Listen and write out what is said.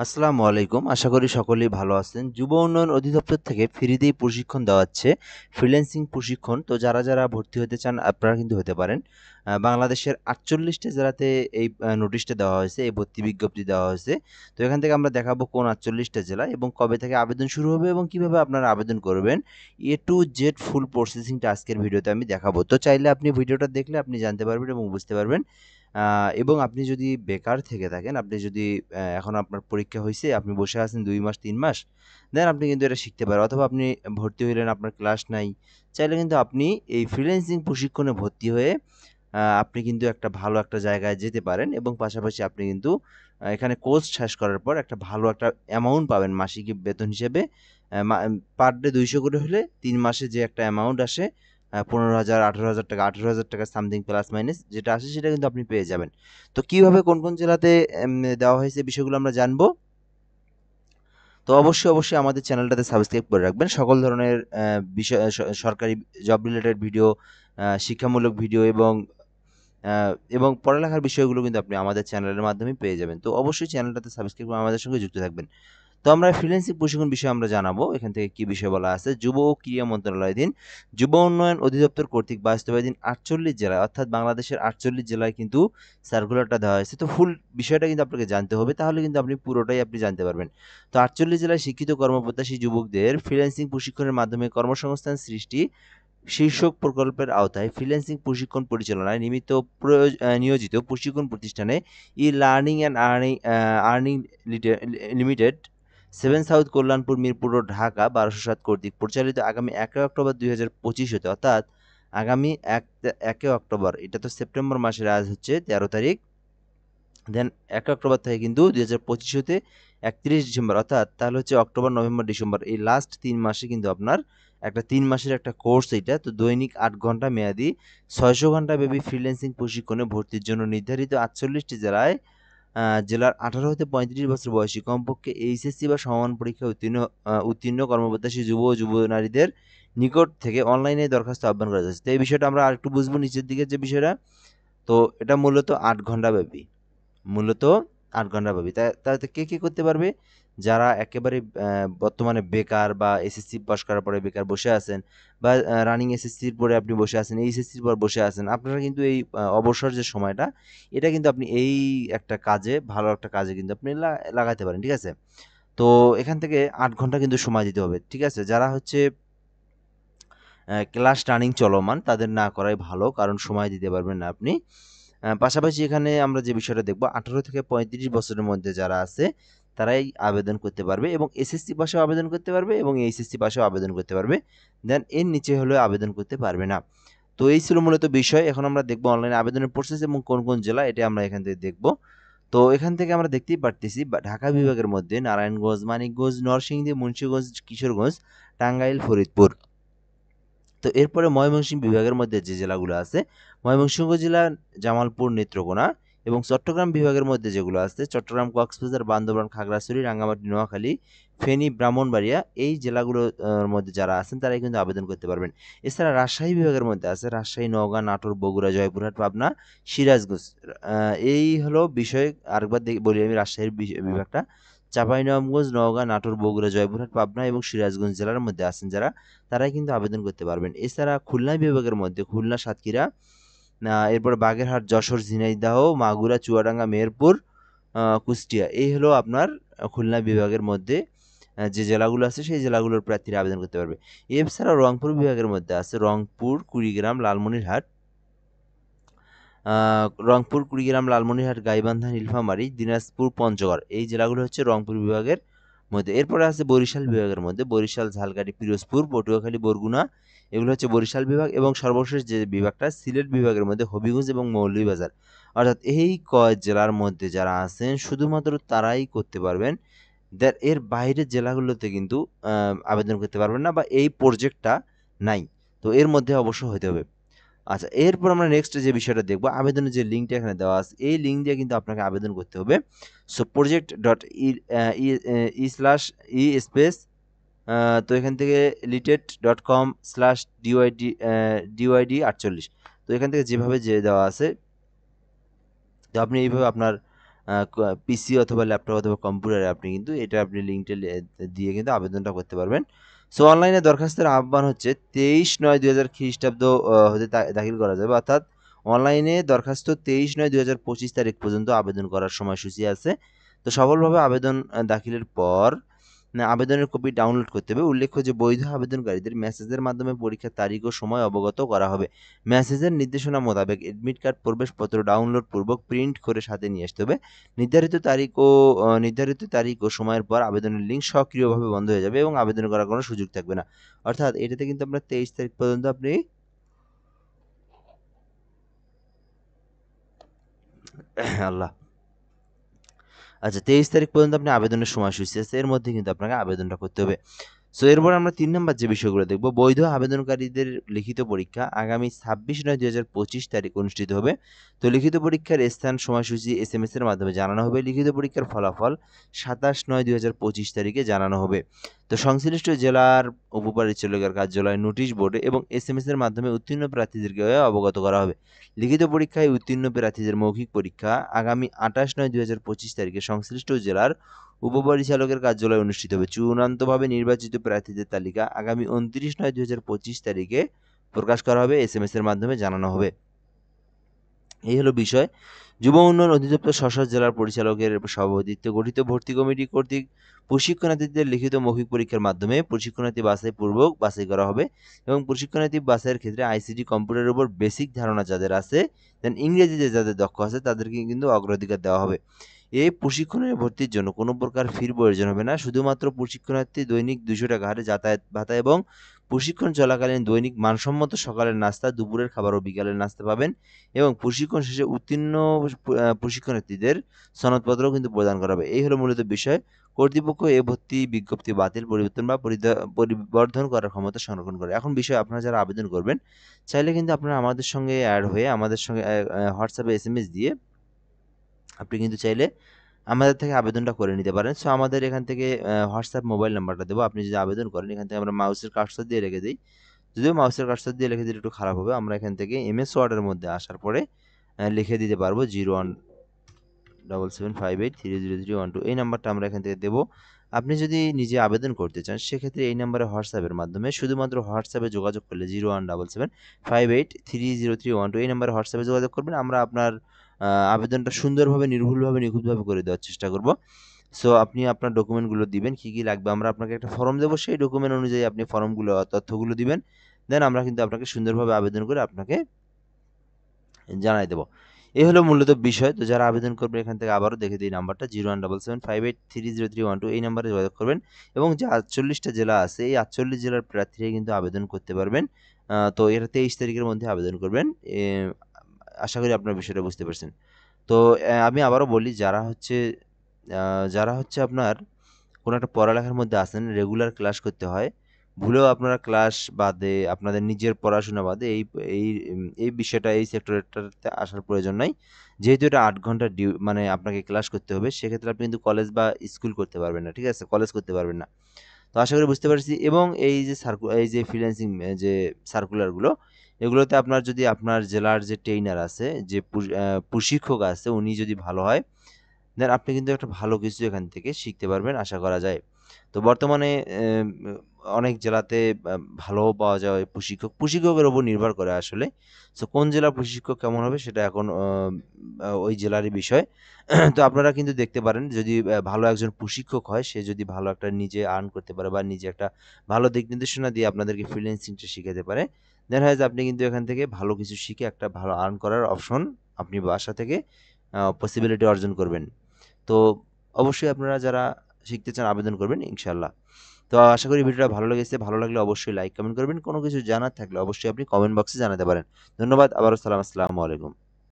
আসসালামু আলাইকুম। আশা করি সকলেই ভালো আছেন। যুব উন্নয়ন অধিদপ্তর থেকে ফ্রিতেই প্রশিক্ষণ দেওয়া হচ্ছে। ফ্রিল্যান্সিং প্রশিক্ষণ। তো যারা ভর্তি হতে চান আপনারা কিন্তু হতে পারেন। বাংলাদেশের ৪৮ টা জেলাতে এই নোটিশটা দেওয়া হয়েছে, এই ভর্তি বিজ্ঞপ্তি দেওয়া হয়েছে। তো এখান থেকে আমরা দেখাবো কোন ৪৮ টা জেলা এবং কবে থেকে আবেদন শুরু হবে এবং কিভাবে আপনারা আবেদন করবেন। A to Z ফুল প্রসেসিংটা আজকের ভিডিওতে আমি দেখাবো। তো চাইলে আপনি ভিডিওটা দেখলে আপনি জানতে পারবেন এবং বুঝতে পারবেন। এবং আপনি যদি বেকার থেকে থাকেন, আপনি যদি এখন আপনার পরীক্ষা হইছে, আপনি বসে আছেন ২ মাস ৩ মাস, দেন আপনি কিন্তু এটা শিখতে পারেন। অথবা আপনি ভর্তি হইলেন, আপনার ক্লাস নাই। চাইলে কিন্তু আপনি এই ফ্রিল্যান্সিং প্রশিক্ষণে ভর্তি হয়ে আপনি কিন্তু একটা ভালো একটা জায়গায় যেতে পারেন এবং পাশাপাশি আপনি কিন্তু এখানে কোর্স শেষ করার পর একটা ভালো একটা অ্যামাউন্ট পাবেন মাসিক বেতন হিসেবে। পার ডে ২০০ করে হলে ৩ মাসে যে একটা অ্যামাউন্ট আসে ১৫,০০০, ১৮,০০০ টাকা, ১৮,০০০ টাকা সামথিং প্লাস মাইনাস যেটা আসে সেটা কিন্তু আপনি পেয়ে যাবেন। তো কিভাবে কোন জেলাতে দেওয়া হয়েছে বিষয়গুলো আমরা জানবো। তো অবশ্যই আমাদের চ্যানেলটাতে সাবস্ক্রাইব করে রাখবেন। সকল ধরনের বিষয় সরকারি জব রিলেটেড ভিডিও, শিক্ষামূলক ভিডিও আ এবং পড়ালেখার বিষয়গুলো কিন্তু আপনি আমাদের চ্যানেলের মাধ্যমেই পেয়ে যাবেন। তো অবশ্যই চ্যানেলটাতে সাবস্ক্রাইব করে আমাদের সঙ্গে যুক্ত থাকবেন। তো আমরা ফ্রিল্যান্সিং প্রশিক্ষণ বিষয়ে আমরা জানাবো। এখান থেকে কি বিষয় বলা আছে? যুব ও ক্রীড়া মন্ত্রণালয়াধীন যুব উন্নয়ন অধিদপ্তর কর্তৃক বাস্তবায়ীন ৪৮ জেলায়, অর্থাৎ বাংলাদেশের ৪৮ জেলায় কিন্তু সার্কুলারটা দেওয়া হয়েছে। তো ফুল বিষয়টা কিন্তু আপনাকে জানতে হবে। তাহলে কিন্তু আপনি পুরোটাই আপনি জানতে পারবেন। তো ৪৮ জেলায় শিক্ষিত কর্মপ্রত্যাশী যুবকদের ফ্রিল্যান্সিং প্রশিক্ষণের মাধ্যমে কর্মসংস্থান সৃষ্টি শীর্ষক প্রকল্পের আওতায় ফ্রিল্যান্সিং প্রশিক্ষণ পরিচালনায় নিয়োজিত প্রশিক্ষণ প্রতিষ্ঠানে e-learning and earning limited, 7 south Kalyanpur, Mirpur road, Dhaka ১২০৭ কর্তৃক পরিচালিত আগামী ১ অক্টোবর ২০২৫ হতে, অর্থাৎ আগামী ১ অক্টোবর, এটা তো সেপ্টেম্বর মাসের, আজ হচ্ছে ১৩ তারিখ, দেন ১ অক্টোবর থেকে কিন্তু ২০২৫ হতে ৩১ ডিসেম্বর, অর্থাৎ তাহলে হচ্ছে অক্টোবর, নভেম্বর, ডিসেম্বর, এই লাস্ট ৩ মাসে কিন্তু আপনার একটা ৩ মাসের একটা কোর্স এইটা। তো দৈনিক ৮ ঘন্টা মেয়াদি ৬০০ ঘন্টা ব্যাপী ফ্রিল্যান্সিং প্রশিক্ষণে ভর্তির জন্য নির্ধারিত ৪৮টি জেলার ১৮ হতে ৩৫ বছর বয়সী কমপক্ষে এইচএসসি বা সমমান পরীক্ষায় উত্তীর্ণ কর্মপ্রত্যাশী যুব ও যুব নারীদের নিকট থেকে অনলাইনে দরখাস্ত আহ্বান করা যাচ্ছে। তো এই বিষয়টা আমরা আরেকটু বুঝবো নিচের দিকে যে বিষয়টা। তো এটা মূলত ৮ ঘন্টা ব্যাপী। মূলত ৮ ঘন্টা পাবি। তাতে কে করতে পারবে? যারা একেবারে বর্তমানে বেকার বা এসএসসি পাস করার পরে বেকার বসে আছেন, বা রানিং এসএসসির পরে আপনি বসে আছেন, এইচএসসির পর বসে আছেন। আপনারা কিন্তু এই অবসর যে সময়টা, এটা কিন্তু আপনি এই একটা কাজে, ভালো একটা কাজে কিন্তু আপনি লাগাইতে পারেন। ঠিক আছে? তো এখান থেকে ৮ ঘন্টা কিন্তু সময় দিতে হবে। ঠিক আছে? যারা হচ্ছে ক্লাস রানিং চলমান, তাদের না করাই ভালো। কারণ সময় দিতে পারবেন না আপনি। পাশাপাশি এখানে আমরা যে বিষয়টা দেখব, ১৮ থেকে ৩৫ বছরের মধ্যে যারা আছে তারাই আবেদন করতে পারবে এবং এসএসসি পাশেও আবেদন করতে পারবে এবং এইচএসসি পাশেও আবেদন করতে পারবে। দেন এর নিচে হলেও আবেদন করতে পারবে না। তো এই ছিল মূলত বিষয়। এখন আমরা দেখব অনলাইনে আবেদনের প্রসেস এবং কোন জেলা, এটা আমরা এখান থেকে দেখব। তো এখান থেকে আমরা দেখতেই পারতেছি ঢাকা বিভাগের মধ্যে নারায়ণগঞ্জ, মানিকগঞ্জ, নরসিংদী, মুন্সিগঞ্জ, কিশোরগঞ্জ, টাঙ্গাইল, ফরিদপুর। তো এরপরে ময়মনসিংহ বিভাগের মধ্যে যে জেলাগুলো আছে, ময়মনসিংহ জেলা, জামালপুর, নেত্রকোনা, এবং চট্টগ্রাম বিভাগের মধ্যে যেগুলো আছে, চট্টগ্রাম, কক্সবাজার, বান্দরবান, খাগড়াছড়ি, রাঙ্গামাটি, নোয়াখালী, ফেনী, ব্রাহ্মণবাড়িয়া, এই জেলাগুলোর মধ্যে যারা আছেন তারাই কিন্তু আবেদন করতে পারবেন। এছাড়া রাজশাহী বিভাগের মধ্যে আছে রাজশাহী, নওগাঁ, নাটোর, বগুড়া, জয়পুরহাট, পাবনা, সিরাজগঞ্জ। এই হলো বিষয়। আরেকবার বলি আমি রাজশাহীর বিভাগটা। চাঁপাইনবাবগঞ্জ, নওগাঁ, নাটোর, বগুড়া, জয়পুরহাট, পাবনা এবং সিরাজগঞ্জ জেলার মধ্যে আছেন যারা, তারাই কিন্তু আবেদন করতে পারবেন। এছাড়া খুলনা বিভাগের মধ্যে খুলনা, সাতক্ষীরা, এরপরে বাগেরহাট, যশোর, ঝিনাইদহ, মাগুরা, চুয়াডাঙ্গা, মেহেরপুর, কুষ্টিয়া, এই হলো আপনার খুলনা বিভাগের মধ্যে যে জেলাগুলো আছে, সেই জেলাগুলোর প্রার্থীরা আবেদন করতে পারবে। এছাড়াও রংপুর বিভাগের মধ্যে আছে রংপুর, কুড়িগ্রাম, লালমনিরহাট, গাইবান্ধা, নীলফামারী, দিনাজপুর, পঞ্চগড়, এই জেলাগুলো হচ্ছে রংপুর বিভাগের মধ্যে। এরপরে আছে বরিশাল বিভাগের মধ্যে বরিশাল, ঝালকাঠি, পিরোজপুর, পটুয়াখালী, বরগুনা, এগুলো হচ্ছে বরিশাল বিভাগ। এবং সর্বশেষ যে বিভাগটা, সিলেট বিভাগের মধ্যে হবিগঞ্জ এবং মৌলভীবাজার। অর্থাৎ এই কয় জেলার মধ্যে যারা আছেন শুধুমাত্র তারাই করতে পারবেন। এর বাইরের জেলাগুলোতে কিন্তু আবেদন করতে পারবেন না, বা এই প্রজেক্টটা নাই। তো এর মধ্যে অবশ্য হতে হবে। আচ্ছা, এরপর আমরা নেক্সট যে বিষয়টা দেখব, আবেদনের যে লিঙ্কটা এখানে দেওয়া আছে, এই লিঙ্ক দিয়ে কিন্তু আপনাকে আবেদন করতে হবে। So project dot E slash ই স্পেস, তো এখান থেকে litet.com/dyd 48। তো এখান থেকে যেভাবে যে দেওয়া আছে, তো আপনি এইভাবে আপনার পিসি অথবা ল্যাপটপ অথবা কম্পিউটারে আপনি কিন্তু এটা আপনি লিঙ্কটা দিয়ে কিন্তু আবেদনটা করতে পারবেন। সো অনলাইনে দরখাস্তের আহ্বান হচ্ছে 23/9/2000 খ্রিস্টাব্দ হতে দাখিল করা যাবে, অর্থাৎ অনলাইনে দরখাস্ত 23/9/2025 তারিখ পর্যন্ত আবেদন করার সময়সূচি আছে। তো সফলভাবে আবেদন দাখিলের পর আবেদনের কপি ডাউনলোড করতে হবে। উল্লেখ্য যে বৈধ আবেদনকারীদের মেসেজের মাধ্যমে পরীক্ষার তারিখ ও সময় অবগত করা হবে। মেসেজের নির্দেশনা মোতাবেক এডমিট কার্ড প্রবেশপত্র ডাউনলোড পূর্বক প্রিন্ট করে সাথে নিয়ে আসতে হবে। নির্ধারিত তারিখ ও সময়ের পর আবেদনের লিঙ্ক সক্রিয়ভাবে বন্ধ হয়ে যাবে এবং আবেদন করার কোনো সুযোগ থাকবে না। অর্থাৎ এটাতে কিন্তু আপনার 23 তারিখ পর্যন্ত আপনি আল্লাহ আচ্ছা 23 তারিখ পর্যন্ত আপনি আবেদনের সময়সূচি আছে, এর মধ্যে কিন্তু আপনাকে আবেদনটা করতে হবে। সো এরপর আমরা 3 নাম্বার যে বিষয়গুলো দেখব, বৈধ আবেদনকারীদের লিখিত পরীক্ষা আগামী 26/9/2025 তারিখ অনুষ্ঠিত হবে। তো লিখিত পরীক্ষার স্থান সময়সূচি এসএমএস এর মাধ্যমে জানানো হবে। লিখিত পরীক্ষার ফলাফল 27/9/2025 তারিখে জানানো হবে। তো সংশ্লিষ্ট জেলার উপপরিচালকের কার্যালয়, নোটিশ বোর্ডে এবং এসএমএস এর মাধ্যমে উত্তীর্ণ প্রার্থীদেরকে অবগত করা হবে। লিখিত পরীক্ষায় উত্তীর্ণ প্রার্থীদের মৌখিক পরীক্ষা আগামী 28/9/2025 তারিখে সংশ্লিষ্ট জেলার উপপরিচালকের কার্যালয়ে অনুষ্ঠিত হবে। চূড়ান্তভাবে নির্বাচিত প্রার্থীদের তালিকা আগামী 29/9/2025 তারিখে প্রকাশ করা হবে, এসএমএস এর মাধ্যমে জানানো হবে। এই হলো বিষয়। যুব উন্নয়ন অধিদপ্তর স্ব জেলার পরিচালকের সভাপতিত্বে গঠিত ভর্তি কমিটি কর্তৃক প্রশিক্ষণার্থীদের লিখিত মৌখিক পরীক্ষার মাধ্যমে প্রশিক্ষণার্থী বাছাই করা হবে এবং প্রশিক্ষণার্থী বাছাইয়ের ক্ষেত্রে আইসিটি কম্পিউটারের উপর বেসিক ধারণা যাদের আছে, দেন ইংরেজিতে যাদের দক্ষ আছে তাদেরকে কিন্তু অগ্রাধিকার দেওয়া হবে। এই প্রশিক্ষণে ভর্তির জন্য কোনো প্রকার ফির প্রয়োজন হবে না। শুধুমাত্র প্রশিক্ষণার্থী দৈনিক 200 টাকা হারে যাতায়াত ভাতা এবং প্রশিক্ষণ চলাকালীন দৈনিক মানসম্মত সকালের নাস্তা, দুপুরের খাবার ও বিকালের নাস্তা পাবেন এবং প্রশিক্ষণ শেষে উত্তীর্ণ প্রশিক্ষণার্থীদের সনদপত্রও কিন্তু প্রদান করা হবে। এই হলো মূলত বিষয়। কর্তৃপক্ষ এ ভর্তি বিজ্ঞপ্তি বাতিল, পরিবর্তন বা পরিবর্ধন করার ক্ষমতা সংরক্ষণ করে। এখন বিষয়, আপনারা যারা আবেদন করবেন চাইলে কিন্তু আপনারা আমাদের সঙ্গে অ্যাড হয়ে আমাদের সঙ্গে হোয়াটসঅ্যাপে এসএমএস দিয়ে আপনি কিন্তু চাইলে আমাদের থেকে আবেদনটা করে নিতে পারেন। সো আমাদের এখান থেকে হোয়াটসঅ্যাপ মোবাইল নাম্বারটা দেবো। আপনি যদি আবেদন করেন এখান থেকে আমরা মাউসের কার্সর দিয়ে রেখে দিই। যদিও মাউসের কার্সর দিয়ে লিখে দিলে একটু খারাপ হবে। আমরা এখান থেকে এমএস ওয়ার্ডের মধ্যে আসার পরে লিখে দিতে পারবো 017758300312 এই নাম্বারটা আমরা এখান থেকে দেবো। আপনি যদি নিজে আবেদন করতে চান সেক্ষেত্রে এই নাম্বারে হোয়াটসঅ্যাপের মাধ্যমে শুধুমাত্র হোয়াটসঅ্যাপে যোগাযোগ করলে 017758300312 এই নাম্বারে হোয়াটসঅ্যাপে যোগাযোগ করবেন। আমরা আপনার আবেদনটা সুন্দরভাবে, নির্ভুলভাবে, নিখুঁতভাবে করে দেওয়ার চেষ্টা করব। সো আপনি আপনার ডকুমেন্টগুলো দিবেন, কী কী লাগবে আমরা আপনাকে একটা ফর্ম দেবো, সেই ডকুমেন্ট অনুযায়ী আপনি তথ্যগুলো দিবেন। দেন আমরা কিন্তু আপনাকে সুন্দরভাবে আবেদন করে আপনাকে জানাই দেবো। এই হলো মূলত বিষয়। তো যারা আবেদন করবেন এখান থেকে আবারও দেখে দিই নাম্বারটা 017758300312 এই নাম্বারে যোগাযোগ করবেন এবং যে 48টা জেলা আছে এই 48 জেলার প্রার্থীরাই কিন্তু আবেদন করতে পারবেন। তো এটা 23 তারিখের মধ্যে আবেদন করবেন। আশা করি আপনার বিষয়টা বুঝতে পারছেন। তো আমি আবারও বলি, যারা হচ্ছে আপনার কোনো একটা পড়ালেখার মধ্যে আছেন, রেগুলার ক্লাস করতে হয়, ভুলেও আপনারা ক্লাস বাদে আপনাদের নিজের পড়াশোনা বাদে এই বিষয়টা, এই সেক্টরটাতে আসার প্রয়োজন নাই। যেহেতু এটা 8 ঘন্টা মানে আপনাকে ক্লাস করতে হবে, সেক্ষেত্রে আপনি কিন্তু কলেজ বা স্কুল করতে পারবেন না, ঠিক আছে? কলেজ করতে পারবেন না। তো আশা করি বুঝতে পারছি। এবং এই যে ফ্রিল্যান্সিং যে সার্কুলারগুলো, এগুলোতে আপনার যদি আপনার জেলার যে ট্রেইনার আছে, যে প্রশিক্ষক আছে, উনি যদি ভালো হয়, দেন আপনি কিন্তু একটা ভালো কিছু এখান থেকে শিখতে পারবেন আশা করা যায়। তো বর্তমানে অনেক জেলাতে ভালোও পাওয়া যায় প্রশিক্ষকের উপর নির্ভর করে আসলে। সো কোন জেলার প্রশিক্ষক কেমন হবে সেটা এখন ওই জেলারই বিষয়। তো আপনারা কিন্তু দেখতে পারেন, যদি ভালো একজন প্রশিক্ষক হয়, সে যদি ভালো একটা নিজে আর্ন করতে পারে বা নিজে একটা ভালো দিক নির্দেশনা দিয়ে আপনাদেরকে ফ্রিল্যান্সিংটা শিখাতে পারে, দেন হয় যে আপনি কিন্তু এখান থেকে ভালো কিছু শিখে একটা ভালো আর্ন করার অপশন আপনি বাসা থেকে পসিবিলিটি অর্জন করবেন। তো অবশ্যই আপনারা যারা শিখতে চান আবেদন করবেন ইনশাআল্লাহ। তো আশা করি ভিডিওটা ভালো লেগেছে। ভালো লাগলে অবশ্যই লাইক, কমেন্ট করবেন। কোনো কিছু জানার থাকলে অবশ্যই আপনি কমেন্ট বক্সে জানাতে পারেন। ধন্যবাদ। আবারও আসসালামু আলাইকুম।